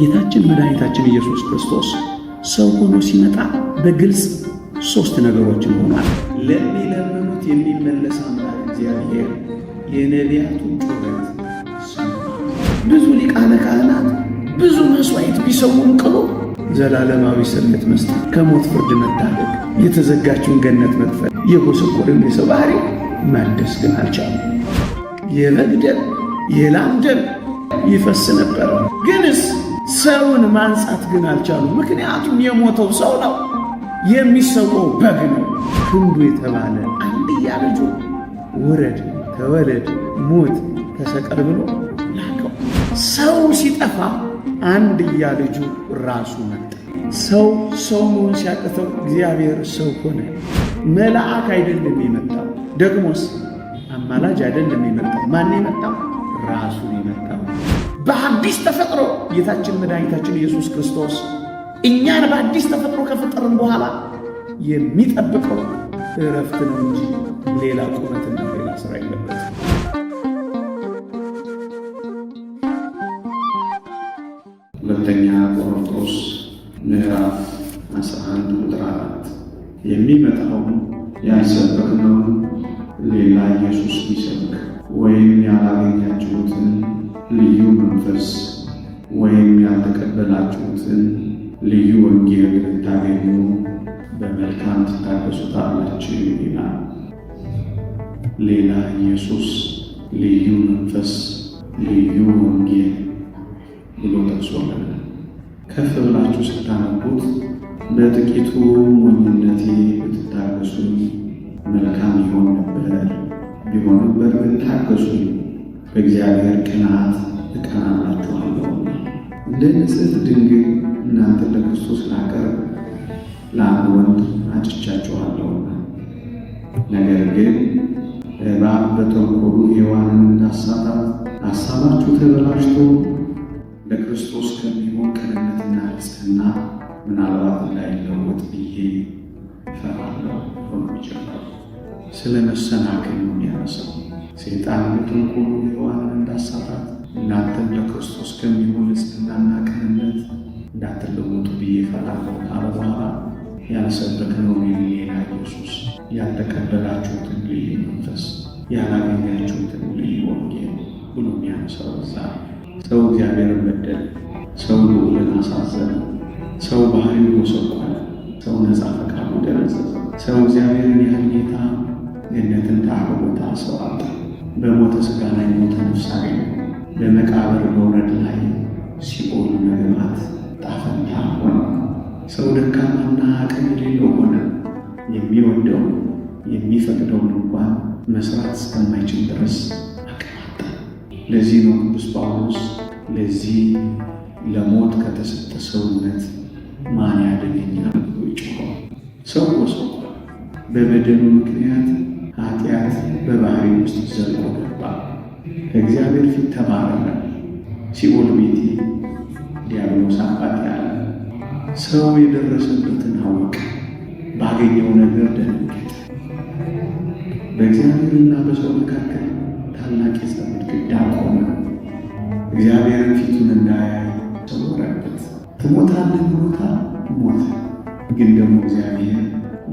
ጌታችን መድኃኒታችን ኢየሱስ ክርስቶስ ሰው ሆኖ ሲመጣ በግልጽ ሦስት ነገሮችን ሆኗል። ለሚለምኑት የሚመለስ አምላክ እግዚአብሔር የነቢያቱን ጩኸት ሰማ። ብዙ ሊቃነ ካህናት ብዙ መሥዋዕት ቢሰውም ቅሉ ዘላለማዊ ስርየት መስጠት፣ ከሞት ፍርድ መታደግ፣ የተዘጋችውን ገነት መክፈል፣ የጎሰቆልን የሰው ባህሪ ማደስ ግን አልቻሉም። የበግ ደም የላም ደም ይፈስ ነበር፣ ግንስ ሰውን ማንጻት ግን አልቻሉም። ምክንያቱም የሞተው ሰው ነው፣ የሚሰዋው በግ ነው። ክንዱ የተባለ አንድያ ልጁ ውረድ፣ ተወለድ፣ ሞት፣ ተሰቀል ብሎ ላከው። ሰው ሲጠፋ አንድያ ልጁ ራሱ መጣ። ሰው መሆን ሲያቅተው እግዚአብሔር ሰው ሆነ። መልአክ አይደለም የመጣው፣ ደግሞስ አማላጅ አይደለም የመጣው። ማን የመጣው? ራሱ የመጣው። በአዲስ ተፈጥሮ ጌታችን መድኃኒታችን ኢየሱስ ክርስቶስ እኛን በአዲስ ተፈጥሮ ከፈጠርን በኋላ የሚጠብቀው እረፍት ነው እንጂ ሌላ ቁመትና ሌላ ሥራ የለበትም። ሁለተኛ ቆሮንቶስ ምዕራፍ 11 ቁጥር 4 የሚመጣውን ያልሰበክነውን ሌላ ኢየሱስ ቢሰብክ ወይም ያላገኛችሁትን ልዩ መንፈስ ወይም ያልተቀበላችሁትን ልዩ ወንጌል ብታገኙ በመልካም ትታገሱታላችሁ ይላል። ሌላ ኢየሱስ፣ ልዩ መንፈስ፣ ልዩ ወንጌል ብሎ ጠቅሶልናል። ከፍ ብላችሁ ስታነቡት በጥቂቱ ሞኝነቴ ብትታገሱኝ መልካም ይሆን ነበር፣ ቢሆንም በእርግጥ ታገሱኝ፣ በእግዚአብሔር ቅንዓት እቀናላችኋለሁና። እንደ ንጽሕት ድንግል እናንተ ለክርስቶስ ላቀርብ ለአንድ ወንድ አጭቻችኋለሁና። ነገር ግን እባብ በተንኰሉ ሔዋንን እንዳሳታት ሐሳባችሁ ተበላሽቶ ለክርስቶስ ከሚሆን ቅንነትና ንጽሕና ምናልባት እንዳይለወጥ ብዬ እፈራለሁ። ሆኖ ይጀምራል። ስለ መሰናክል ነው የሚያነሳው። ሰይጣን በተንኰሉ ሔዋንን እንዳሳታት እናንተም ለክርስቶስ ከሚሆን ንጽሕናና ቅንነት እንዳትለወጡ ብዬ እፈራለሁ ካለ በኋላ ያልሰበክነውን ሌላ ኢየሱስ፣ ያልተቀበላችሁትን ልዩ መንፈስ፣ ያላገኛችሁትን ልዩ ወንጌል ብሎ የሚያነሳው እዛ ሰው እግዚአብሔርን በደለ፣ ሰው ልዑልን አሳዘነ፣ ሰው ባህሪው ጎሰቆለ፣ ሰው ነፃ ፈቃዱ ደረዘዘ። ሰው እግዚአብሔርን ያህል ጌታ ገነትን ከአርቦታ ሰው አጣ። በሞተ ሥጋ ላይ ሞተ ነፍስ አገኘ። በመቃብር መውረድ ላይ ሲኦል መግባት ጣፈንታ ሆነ። ሰው ደካማና አቅም የሌለው ሆነ። የሚወደውን የሚፈቅደውን እንኳን መስራት እስከማይችል ድረስ አቅማጣ። ለዚህ ነው ቅዱስ ጳውሎስ ለዚህ ለሞት ከተሰጠ ሰውነት ማን ያድነኛል ብሎ ይጮኻል። ሰው ጎስቁሏል። በበደሉ ምክንያት ኃጢአት በባህሪ ውስጥ ዘልቆ ገባ። ከእግዚአብሔር ፊት ተባረረ። ሲኦል ቤቴ ዲያብሎስ አባት ያለ ሰው የደረሰበትን አወቀ። ባገኘው ነገር ደነገጠ። በእግዚአብሔርና በሰው መካከል ታላቅ የጸብ ግድግዳ ቆመ። እግዚአብሔርን ፊቱን እንዳያይ ተሰወረበት። ትሞታለህ ብሎታል፣ ሞተ። ግን ደግሞ እግዚአብሔር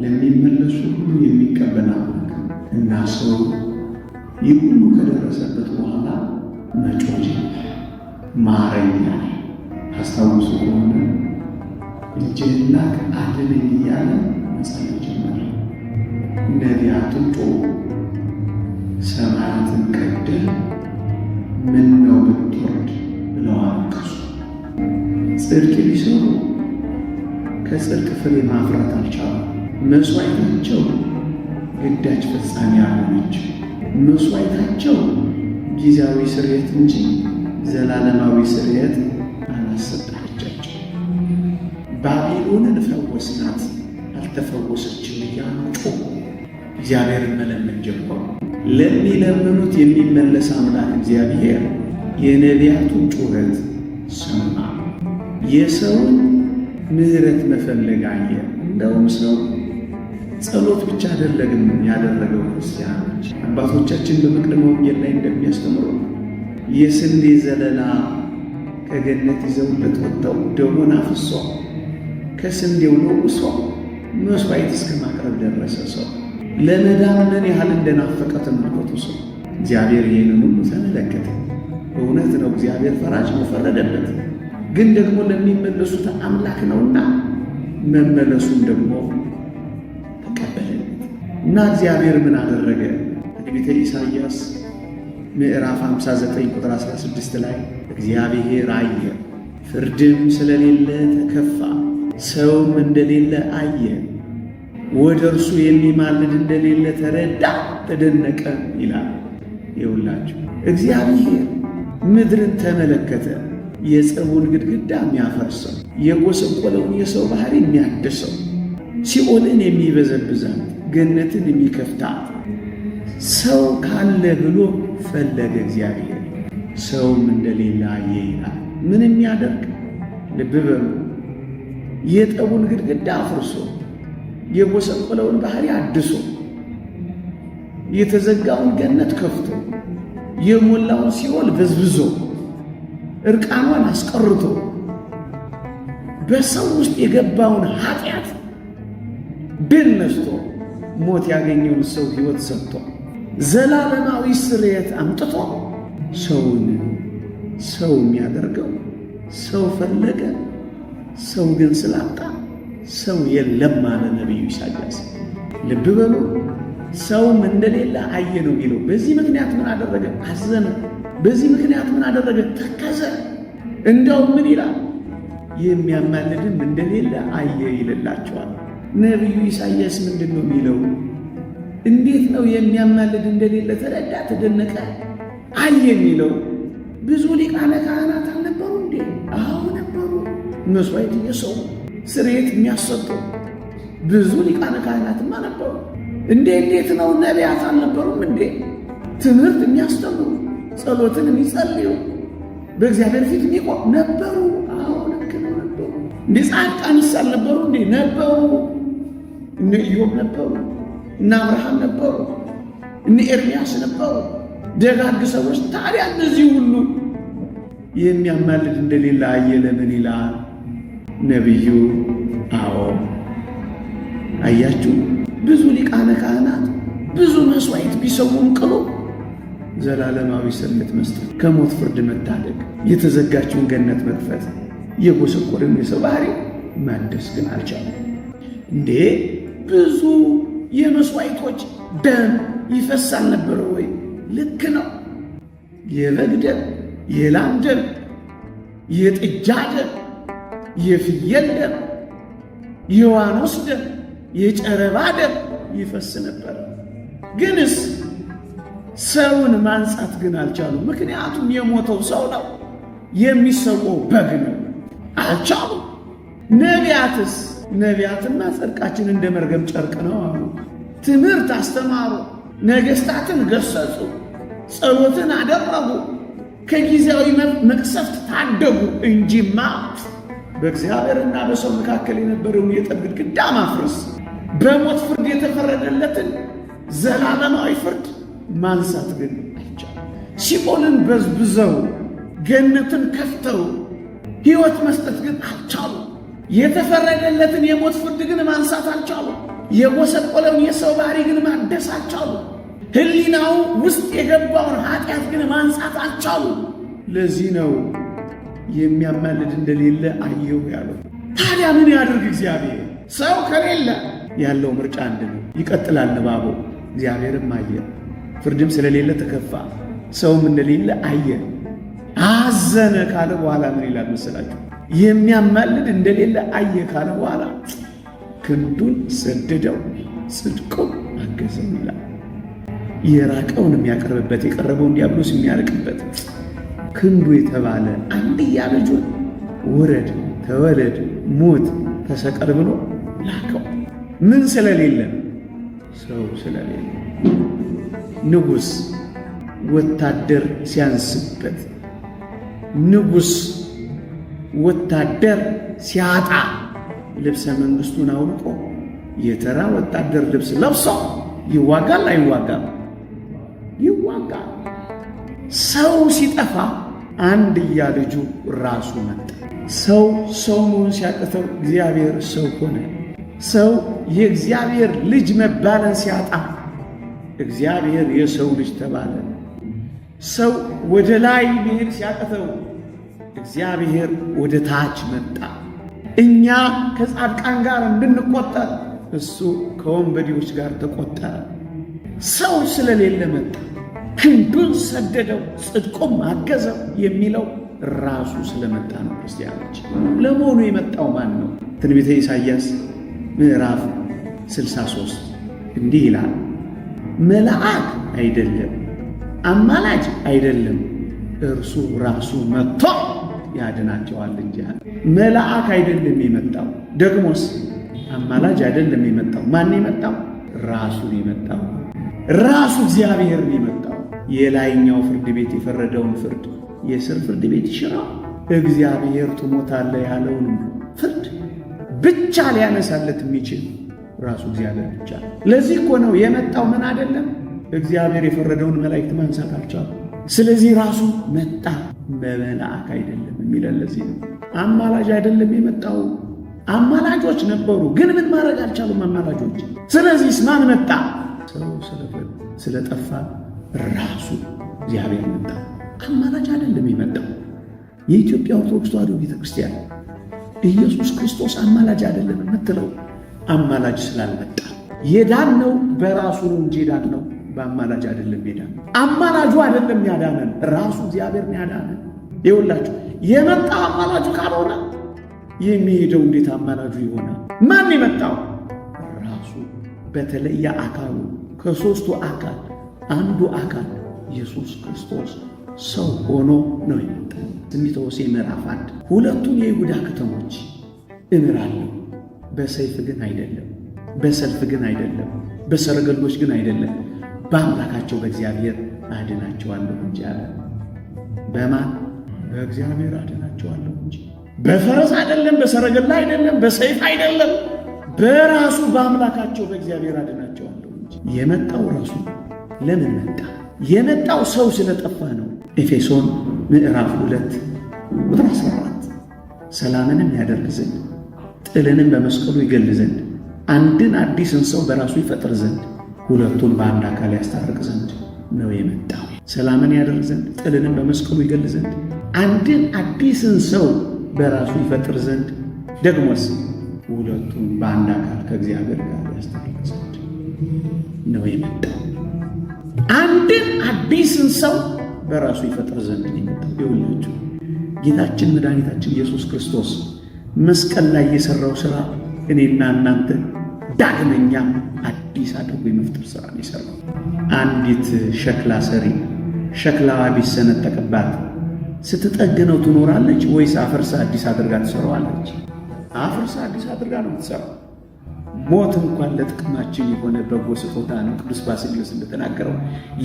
ለሚመለሱ ሁሉ የሚቀበል አምላክ እና ሰው ይህ ሁሉ ከደረሰበት በኋላ መጮህ ጀመረ። ማረኝ አለ። አስታውሱ ከሆነ እጅህን ላክ አድነኝ እያለ መጸለይ ጀመረ። ነቢያቱም ጮኹ፣ ሰማያትን ቀድደህ ምነው ብትወርድ ብለው አለቀሱ። ጽድቅ ሊሰሩ ከጽድቅ ፍሬ ማፍራት አልቻሉም። መሥዋዕታቸው ግዳጅ ፈጻሚ ያልሆነች፣ መሥዋዕታቸው ጊዜያዊ ስርየት እንጂ ዘላለማዊ ስርየት አላሰጣቻቸው። ባቢሎንን ፈወስናት አልተፈወሰችም እያሉ ጮኹ። እግዚአብሔርን መለመን ጀመሩ። ለሚለምኑት የሚመለስ አምላክ እግዚአብሔር የነቢያቱን ጩኸት ሰማ። የሰውን ምሕረት መፈለግ አየ። እንደውም ሰው ጸሎት ብቻ አይደለም ያደረገው። ክርስቲያኖች አባቶቻችን በመቅደመ ወንጌል ላይ እንደሚያስተምሩ የስንዴ ዘለላ ከገነት ይዘውለት ወጥተው ደሙን አፍሶ ከስንዴው ለውሶ መሥዋዕት እስከ ማቅረብ ደረሰ። ሰው ለመዳን ምን ያህል እንደናፈቀ ተመልከቱ። ሰው እግዚአብሔር ይህንን ሁሉ ተመለከተ። እውነት ነው፣ እግዚአብሔር ፈራጅ ነው፣ ፈረደበት። ግን ደግሞ ለሚመለሱት አምላክ ነውና መመለሱን ደግሞ ተቀበለለት እና እግዚአብሔር ምን አደረገ? ትንቢተ ኢሳይያስ ምዕራፍ 59 ቁጥር 16 ላይ እግዚአብሔር አየ፣ ፍርድም ስለሌለ ተከፋ፣ ሰውም እንደሌለ አየ፣ ወደ እርሱ የሚማልድ እንደሌለ ተረዳ፣ ተደነቀ ይላል። ይውላችሁ እግዚአብሔር ምድርን ተመለከተ። የጸቡን ግድግዳ የሚያፈርሰው፣ የጎሰቆለውን የሰው ባህሪ የሚያድሰው፣ ሲኦልን የሚበዘብዛት፣ ገነትን የሚከፍታት ሰው ካለ ብሎ ፈለገ እግዚአብሔር። ሰውም እንደሌለ አየ ይላል። ምን የሚያደርግ ልብ በሉ። የጠቡን ግድግዳ አፍርሶ፣ የጎሰቆለውን ባህሪ አድሶ፣ የተዘጋውን ገነት ከፍቶ፣ የሞላውን ሲኦል በዝብዞ፣ እርቃኗን አስቀርቶ፣ በሰው ውስጥ የገባውን ኃጢአት ድል ነስቶ፣ ሞት ያገኘውን ሰው ሕይወት ሰጥቶ፣ ዘላለማዊ ስርየት አምጥቶ ሰውን ሰው የሚያደርገው ሰው ፈለገ። ሰው ግን ስላጣ ሰው የለም አለ ነቢዩ ኢሳይያስ። ልብ በሉ። ሰውም እንደሌለ አየ ነው የሚለው። በዚህ ምክንያት ምን አደረገ? አዘነ። በዚህ ምክንያት ምን አደረገ? ተከዘ። እንደው ምን ይላል? የሚያማልድም እንደሌለ አየ ይልላቸዋል። ነቢዩ ኢሳይያስ ምንድን ነው የሚለው? እንዴት ነው የሚያማልድ እንደሌለ ተረዳ፣ ተደነቀ፣ አየ የሚለው? ብዙ ሊቃነ ካህናት አልነበሩ እንዴ? አዎ ነበሩ። መሥዋዕት እየሰዉ ስርየት የሚያሰጡ ብዙ ሊቃነ ካህናትማ ነበሩ። እንዴት ነው ነቢያት አልነበሩም እንዴ? ትምህርት የሚያስተምሩ፣ ጸሎትን የሚጸልዩ፣ በእግዚአብሔር ፊት የሚቆም ነበሩ። አዎ ልክ ነው ነበሩ። እንዴ ጻድቃንስ አልነበሩ እንዴ? ነበሩ። እነ ኢዮብ ነበሩ፣ እነ አብርሃም ነበሩ፣ እነ ኤርምያስ ነበሩ፣ ደጋግ ሰዎች። ታዲያ እነዚህ ሁሉ የሚያማልድ እንደሌለ አየ ለምን ይላል ነቢዩ? አዎ አያችሁ፣ ብዙ ሊቃነ ካህናት ብዙ መሥዋዕት ቢሰውም ቅሉ ዘላለማዊ ስርየት መስጠት፣ ከሞት ፍርድ መታደግ፣ የተዘጋችውን ገነት መክፈት፣ የጎሰቆለውን የሰው ባህሪ ማደስ ግን አልቻለም። እንዴ ብዙ የመሥዋዕቶች ደም ይፈሳል ነበረ ወይ? ልክ ነው። የበግ ደም፣ የላም ደም፣ የጥጃ ደም፣ የፍየል ደም፣ የዋኖስ ደም፣ የጨረባ ደም ይፈስ ነበር። ግንስ ሰውን ማንጻት ግን አልቻሉም። ምክንያቱም የሞተው ሰው ነው፣ የሚሰዋው በግ ነው። አልቻሉም። ነቢያትስ? ነቢያትማ ጽድቃችን እንደ መርገም ጨርቅ ነው አሉ። ትምህርት አስተማሩ፣ ነገሥታትን ገሰጹ፣ ጸሎትን አደረጉ፣ ከጊዜያዊ መቅሰፍት ታደጉ እንጂማ በእግዚአብሔርና በሰው መካከል የነበረውን የጠብ ግድግዳ ማፍረስ፣ በሞት ፍርድ የተፈረደለትን ዘላለማዊ ፍርድ ማንሳት ግን አይቻልም። ሲኦልን በዝብዘው ገነትን ከፍተው ሕይወት መስጠት ግን አልቻሉ። የተፈረደለትን የሞት ፍርድ ግን ማንሳት አልቻሉ። የጎሰቆለውን የሰው ባህሪ ግን ማደስ አልቻሉ። ሕሊናው ውስጥ የገባውን ኃጢአት ግን ማንጻት አልቻሉ። ለዚህ ነው የሚያማልድ እንደሌለ አየሁ ያለው። ታዲያ ምን ያድርግ እግዚአብሔር? ሰው ከሌለ ያለው ምርጫ አንድ ነው። ይቀጥላል ንባቡ። እግዚአብሔርም አየ፣ ፍርድም ስለሌለ ተከፋ፣ ሰውም እንደሌለ አየ፣ አዘነ ካለ በኋላ ምን ይላል መሰላችሁ? የሚያማልድ እንደሌለ አየ ካለ በኋላ ክንዱን ሰደደው፣ ጽድቁን አገዘው ይላል። የራቀውን የሚያቀርብበት፣ የቀረበውን ዲያብሎስ የሚያርቅበት ክንዱ የተባለ አንድያ ልጁን ውረድ፣ ተወለድ፣ ሞት፣ ተሰቀል ብሎ ላከው። ምን ስለሌለ? ሰው ስለሌለ። ንጉሥ ወታደር ሲያንስበት፣ ንጉሥ ወታደር ሲያጣ ልብሰ መንግሥቱን አውልቆ የተራ ወታደር ልብስ ለብሶ ይዋጋል አይዋጋም? ይዋጋል። ሰው ሲጠፋ አንድያ ልጁ ራሱ መጣ። ሰው መሆን ሲያቅተው እግዚአብሔር ሰው ሆነ። ሰው የእግዚአብሔር ልጅ መባለን ሲያጣ እግዚአብሔር የሰው ልጅ ተባለ። ሰው ወደ ላይ መሄድ ሲያቅተው እግዚአብሔር ወደ ታች መጣ። እኛ ከጻድቃን ጋር እንድንቆጠር እሱ ከወንበዴዎች ጋር ተቆጠረ። ሰው ስለሌለ መጣ። ክንዱን ሰደደው፣ ጽድቁም አገዘው የሚለው ራሱ ስለመጣ ነው። ክርስቲያኖች፣ ለመሆኑ የመጣው ማን ነው? ትንቢተ ኢሳይያስ ምዕራፍ 63 እንዲህ ይላል፣ መልአክ አይደለም፣ አማላጅ አይደለም፣ እርሱ ራሱ መጥቶ ያድናቸዋል እንጂ። መልአክ አይደለም የመጣው፣ ደግሞስ አማላጅ አይደለም የመጣው። ማን የመጣው? ራሱ የመጣው፣ ራሱ እግዚአብሔር የመጣው። የላይኛው ፍርድ ቤት የፈረደውን ፍርድ የስር ፍርድ ቤት ይሽራል። እግዚአብሔር ትሞታለህ ያለውን ፍርድ ብቻ ሊያነሳለት የሚችል ራሱ እግዚአብሔር ብቻ። ለዚህ እኮ ነው የመጣው። ምን አይደለም እግዚአብሔር የፈረደውን መላእክት ማንሳት አልቻሉም። ስለዚህ ራሱ መጣ፣ በመልአክ አይደለም የሚለን ለዚህ ነው። አማላጅ አይደለም የመጣው። አማላጆች ነበሩ፣ ግን ምን ማድረግ አልቻሉም አማላጆች። ስለዚህ ማን መጣ? ሰው ስለጠፋ ራሱ እግዚአብሔር መጣ። አማላጅ አይደለም የመጣው። የኢትዮጵያ ኦርቶዶክስ ተዋሕዶ ቤተክርስቲያን ኢየሱስ ክርስቶስ አማላጅ አይደለም የምትለው አማላጅ ስላልመጣ። የዳነው በራሱ ነው እንጂ የዳነው በአማላጅ አይደለም። የዳነው አማላጁ አይደለም ያዳነን፣ ራሱ እግዚአብሔር ነው ያዳነን። ይኸውላችሁ የመጣው አማላጁ ካልሆነ የሚሄደው እንዴት አማላጁ ይሆናል? ማን የመጣው? ራሱ በተለየ አካሉ ከሦስቱ አካል አንዱ አካል ኢየሱስ ክርስቶስ ሰው ሆኖ ነው የመጣው። ትንቢተ ሆሴዕ ምዕራፍ 1 ሁለቱን የይሁዳ ከተሞች እምራለሁ፣ በሰይፍ ግን አይደለም፣ በሰልፍ ግን አይደለም፣ በሰረገሎች ግን አይደለም፣ በአምላካቸው በእግዚአብሔር አድናቸዋለሁ እንጂ አለ። በማን? በእግዚአብሔር አድናቸዋለሁ እንጂ። በፈረስ አይደለም፣ በሰረገላ አይደለም፣ በሰይፍ አይደለም፣ በራሱ በአምላካቸው በእግዚአብሔር አድናቸዋለሁ እንጂ። የመጣው ራሱ ለምን መጣ? የመጣው ሰው ስለጠፋ ነው። ኤፌሶን ምዕራፍ 2 ቁጥር 14 ሰላምንም ያደርግ ዘንድ ጥልንም በመስቀሉ ይገል ዘንድ አንድን አዲስን ሰው በራሱ ይፈጥር ዘንድ ሁለቱን በአንድ አካል ያስታርቅ ዘንድ ነው የመጣው። ሰላምን ያደርግ ዘንድ ጥልንም በመስቀሉ ይገል ዘንድ አንድን አዲስን ሰው በራሱ ይፈጥር ዘንድ ደግሞስ ሁለቱን በአንድ አካል ከእግዚአብሔር ጋር ያስታርቅ ዘንድ ነው የመጣው። አንድን አዲስን ሰው በራሱ ይፈጥር ዘንድ ነው የመጣው። ይኸውላችሁ ጌታችን መድኃኒታችን ኢየሱስ ክርስቶስ መስቀል ላይ የሠራው ሥራ እኔና እናንተ ዳግመኛ አዲስ አድርጎ የመፍጠር ሥራ ነው የሠራው። አንዲት ሸክላ ሰሪ ሸክላዋ ቢሰነጠቅባት ስትጠግነው ትኖራለች ወይስ አፍርሳ አዲስ አድርጋ ትሠራዋለች? አፍርሳ አዲስ አድርጋ ነው የምትሠራው። ሞት እንኳን ለጥቅማችን የሆነ በጎ ስጦታ ነው። ቅዱስ ባስልዮስ እንደተናገረው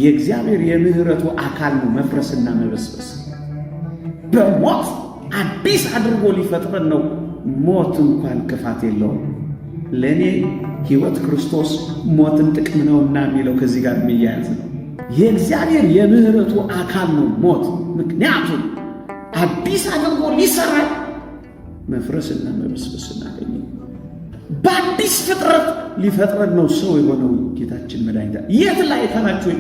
የእግዚአብሔር የምሕረቱ አካል ነው መፍረስና መበስበስ። በሞት አዲስ አድርጎ ሊፈጥረን ነው። ሞት እንኳን ክፋት የለውም። ለእኔ ሕይወት ክርስቶስ ሞትን ጥቅም ነውና የሚለው ከዚህ ጋር የሚያያዝ ነው። የእግዚአብሔር የምሕረቱ አካል ነው ሞት። ምክንያቱም አዲስ አድርጎ ሊሰራን መፍረስና መበስበስ እናገኘ። በአዲስ ፍጥረት ሊፈጥረን ነው ሰው የሆነው ጌታችን መድኃኒታ። የት ላይ ካላችሁ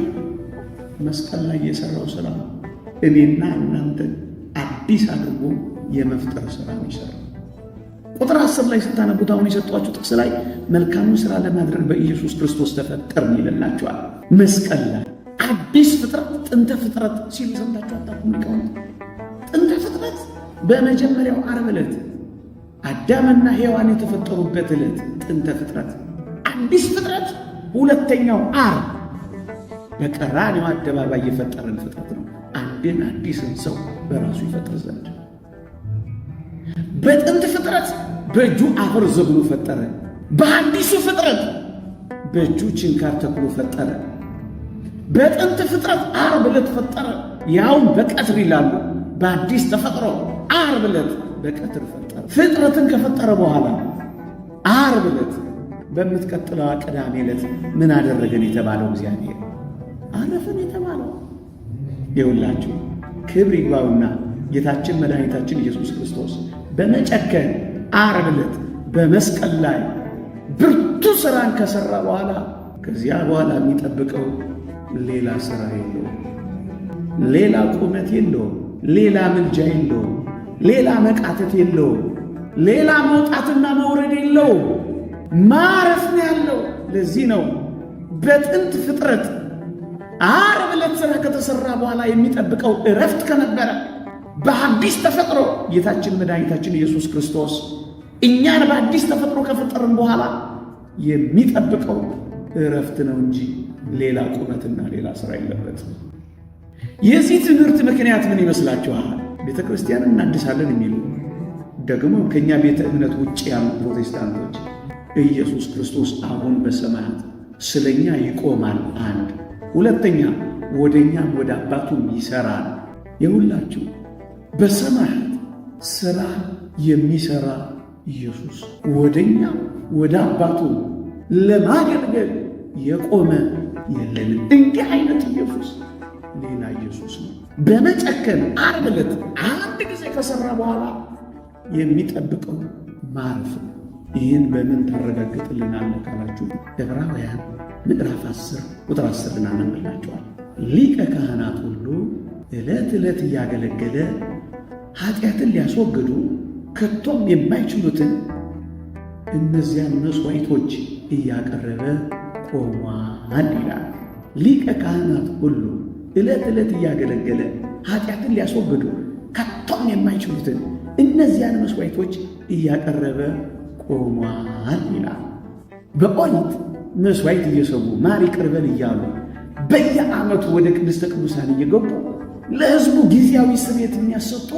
መስቀል ላይ የሠራው ሥራ ነው። እኔና እናንተ አዲስ አድርጎ የመፍጠር ሥራ ነው የሠራው። ቁጥር 10 ላይ ስታነቡት አሁን የሰጧችሁ ጥቅስ ላይ መልካሙን ሥራ ለማድረግ በኢየሱስ ክርስቶስ ተፈጠርን ይልላችኋል። መስቀል ላይ አዲስ ፍጥረት፣ ጥንተ ፍጥረት ሲሉ ሰምታችሁ አታውቁም? ሊቃውንት ጥንተ ፍጥረት በመጀመሪያው ዓርብ ዕለት አዳምና ሔዋን የተፈጠሩበት ዕለት ጥንተ ፍጥረት፣ አዲስ ፍጥረት ሁለተኛው ዓርብ በቀራንዮ አደባባይ የፈጠረን ፍጥረት ነው። አንድን አዲስን ሰው በራሱ ይፈጥር ዘንድ በጥንት ፍጥረት በእጁ አፈር ዘብሎ ፈጠረ። በአዲሱ ፍጥረት በእጁ ችንካር ተክሎ ፈጠረ። በጥንት ፍጥረት ዓርብ ዕለት ፈጠረ፣ ያውም በቀትር ይላሉ። በአዲስ ተፈጥሮ ዓርብ ዕለት በቀትር ፈጠረ። ፍጥረትን ከፈጠረ በኋላ ዓርብ ዕለት በምትቀጥለዋ ቅዳሜ ዕለት ምን አደረገን የተባለው? እግዚአብሔር አረፈን የተባለው። ይኸውላችሁ ክብር ይግባውና ጌታችን መድኃኒታችን ኢየሱስ ክርስቶስ በመጨከን ዓርብ ዕለት በመስቀል ላይ ብርቱ ሥራን ከሠራ በኋላ ከዚያ በኋላ የሚጠብቀው ሌላ ሥራ የለውም። ሌላ ቁመት የለውም። ሌላ ምልጃ የለውም። ሌላ መቃተት የለውም። ሌላ መውጣትና መውረድ የለውም። ማረፍ ነው ያለው። ለዚህ ነው በጥንት ፍጥረት ዓርብ ዕለት ሥራ ከተሠራ በኋላ የሚጠብቀው ዕረፍት ከነበረ በአዲስ ተፈጥሮ ጌታችን መድኃኒታችን ኢየሱስ ክርስቶስ እኛን በአዲስ ተፈጥሮ ከፈጠርን በኋላ የሚጠብቀው ዕረፍት ነው እንጂ ሌላ ቁመትና ሌላ ሥራ የለበትም። የዚህ ትምህርት ምክንያት ምን ይመስላችኋል? ቤተ ክርስቲያን እናድሳለን የሚሉ ደግሞ ከእኛ ቤተ እምነት ውጭ ያሉ ፕሮቴስታንቶች ኢየሱስ ክርስቶስ አሁን በሰማያት ስለኛ ይቆማል። አንድ ሁለተኛ ወደኛም ወደ አባቱም ይሰራል። የሁላችሁ በሰማያት ሥራ የሚሰራ ኢየሱስ ወደኛም ወደ አባቱ ለማገልገል የቆመ የለንም። እንዲህ አይነት ኢየሱስ ሌላ ኢየሱስ ነው። በመጨከን ዓርብ ዕለት አንድ ጊዜ ከሠራ በኋላ የሚጠብቀው ማረፍ ነው። ይህን በምን ታረጋግጥልናለህ ካላችሁ ዕብራውያን ምዕራፍ 10 ቁጥር 10 እናነብላችኋል። ሊቀ ካህናት ሁሉ ዕለት ዕለት እያገለገለ ኃጢአትን ሊያስወግዱ ከቶም የማይችሉትን እነዚያን መሥዋዕቶች እያቀረበ ቆሟል ይላል። ሊቀ ካህናት ሁሉ ዕለት ዕለት እያገለገለ ኃጢአትን ሊያስወግዱ ከቶም የማይችሉትን እነዚያን መሥዋዕቶች እያቀረበ ቆሟል ይላል። በኦሪት መሥዋዕት እየሰዉ ማር ይቅር በል እያሉ በየዓመቱ ወደ ቅድስተ ቅዱሳን እየገቡ ለሕዝቡ ጊዜያዊ ስርየት የሚያሰጡ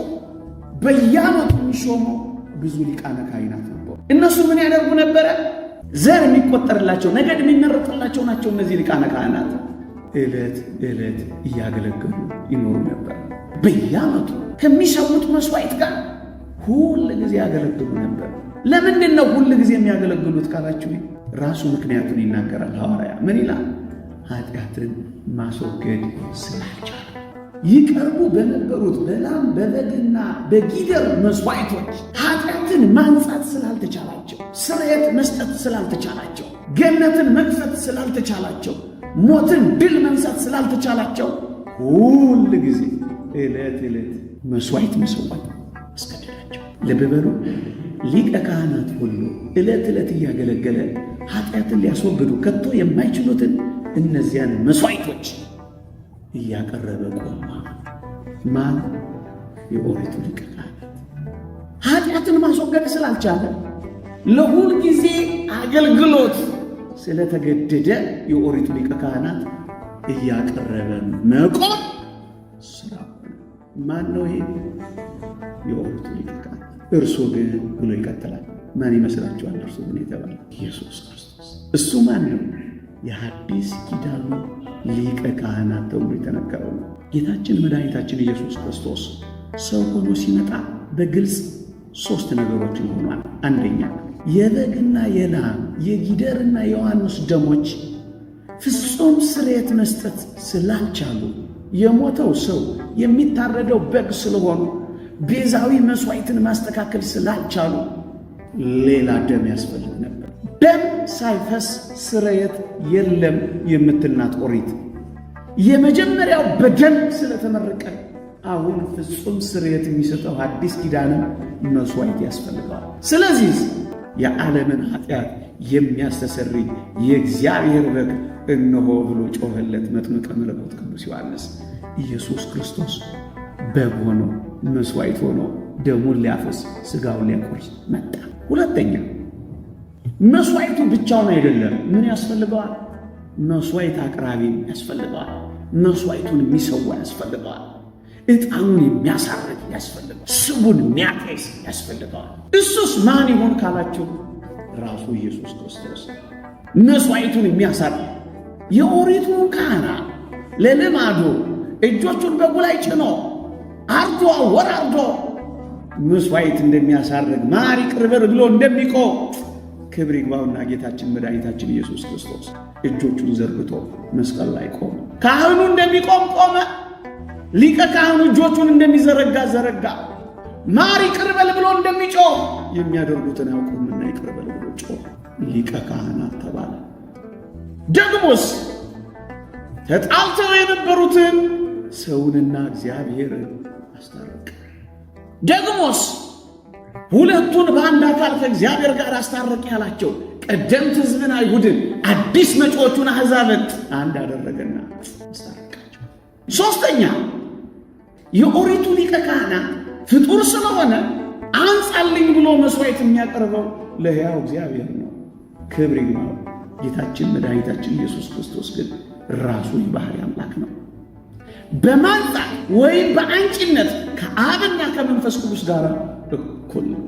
በየዓመቱ የሚሾሙ ብዙ ሊቃነ ካህናት ነበሩ። እነሱ ምን ያደርጉ ነበረ? ዘር የሚቆጠርላቸው ነገድ የሚመረጥላቸው ናቸው። እነዚህ ሊቃነ ካህናት ዕለት ዕለት እያገለገሉ ይኖሩ ነበር። በየዓመቱ ከሚሰዉት መሥዋዕት ጋር ሁል ጊዜ ያገለግሉ ነበር። ለምንድን ነው ሁል ጊዜ የሚያገለግሉት ካላችሁ ራሱ ምክንያቱን ይናገራል ሐዋርያ። ምን ይላል? ኃጢአትን ማስወገድ ስላልቻሉ ይቀርቡ በነበሩት በላም በበግና በጊደር መሥዋዕቶች ኃጢአትን ማንጻት ስላልተቻላቸው፣ ስርየት መስጠት ስላልተቻላቸው፣ ገነትን መክፈት ስላልተቻላቸው፣ ሞትን ድል መንሳት ስላልተቻላቸው ሁል ጊዜ ዕለት ዕለት መሥዋዕት መሰዋት አስገደዳቸው። ልብ በሉ። ሊቀ ካህናት ሁሉ ዕለት ዕለት እያገለገለ ኃጢአትን ሊያስወግዱ ከቶ የማይችሉትን እነዚያን መሥዋዕቶች እያቀረበ ቆማ። ማን? የኦሪቱ ሊቀ ካህናት። ኃጢአትን ማስወገድ ስላልቻለ ለሁል ጊዜ አገልግሎት ስለተገደደ የኦሪቱ ሊቀ ካህናት እያቀረበ መቆም ስራ። ማን ነው ይሄ? የኦሪቱ ሊቀ ካህናት። እርሱ ግን ብሎ ይቀጥላል። ማን ይመስላችኋል? እርሱ ግን የተባለ ኢየሱስ ክርስቶስ። እሱ ማን ነው? የሐዲስ ኪዳኑ ሊቀ ካህናት ተብሎ የተነገረው ነው። ጌታችን መድኃኒታችን ኢየሱስ ክርስቶስ ሰው ሆኖ ሲመጣ በግልጽ 3 ነገሮችን ሆኗል። አንደኛ የበግና የላም የጊደርና የዋኖስ ደሞች ፍጹም ስርየት መስጠት ስላልቻሉ የሞተው ሰው የሚታረደው በግ ስለሆኑ ቤዛዊ መሥዋዕትን ማስተካከል ስላልቻሉ ሌላ ደም ያስፈልግ ነበር። ደም ሳይፈስ ስርየት የለም የምትልናት ኦሪት የመጀመሪያው በደም ስለተመረቀ አሁን ፍጹም ስርየት የሚሰጠው አዲስ ኪዳንም መሥዋዕት ያስፈልገዋል። ስለዚህ የዓለምን ኃጢአት የሚያስተሰርይ የእግዚአብሔር በግ እነሆ ብሎ ጮኸለት መጥምቀ መለኮት ቅዱስ ዮሐንስ። ኢየሱስ ክርስቶስ በግ ሆኖ መሥዋዕት ሆኖ ደሙን ሊያፈስ ሥጋውን ሊያቆርስ መጣ። ሁለተኛ መሥዋዕቱ ብቻውን አይደለም። ምን ያስፈልገዋል? መሥዋዕት አቅራቢ ያስፈልገዋል። መሥዋዕቱን የሚሰዋ ያስፈልገዋል። ዕጣኑን የሚያሳርግ ያስፈልገዋል። ስቡን የሚያጤስ ያስፈልገዋል። እሱስ ማን ይሆን ካላችሁ ራሱ ኢየሱስ ክርስቶስ መሥዋዕቱን የሚያሳርግ የኦሪቱ ካህናት ለልማዱ እጆቹን በጉ ላይ ጭኖ አርዶ ወራርዶ መሥዋዕት እንደሚያሳርግ ማር ይቅር በል ብሎ እንደሚቆም ክብር ይግባውና ጌታችን መድኃኒታችን ኢየሱስ ክርስቶስ እጆቹን ዘርግቶ መስቀል ላይ ቆመ። ካህኑ እንደሚቆም ቆመ። ሊቀ ካህኑ እጆቹን እንደሚዘረጋ ዘረጋ። ማር ይቅር በል ብሎ እንደሚጮህ የሚያደርጉትን ያውቁምና ይቅር በል ብሎ ጮህ፣ ሊቀ ካህናት ተባለ። ደግሞስ ተጣልተው የነበሩትን ሰውንና እግዚአብሔርን አስታረቀ። ደግሞስ ሁለቱን በአንድ አካል ከእግዚአብሔር ጋር አስታረቅ ያላቸው ቀደምት ሕዝብን አይሁድን፣ አዲስ መጪዎቹን አሕዛብን አንድ አደረገና አስታረቃቸው። ሦስተኛ የኦሪቱ ሊቀ ካህናት ፍጡር ስለሆነ አንጻልኝ ብሎ መሥዋዕት የሚያቀርበው ለሕያው እግዚአብሔር ነው። ክብር ይግባው። ጌታችን መድኃኒታችን ኢየሱስ ክርስቶስ ግን ራሱ የባሕርይ አምላክ ነው። በማንጻት ወይም በአንጭነት ከአብና ከመንፈስ ቅዱስ ጋር እኩል ነው።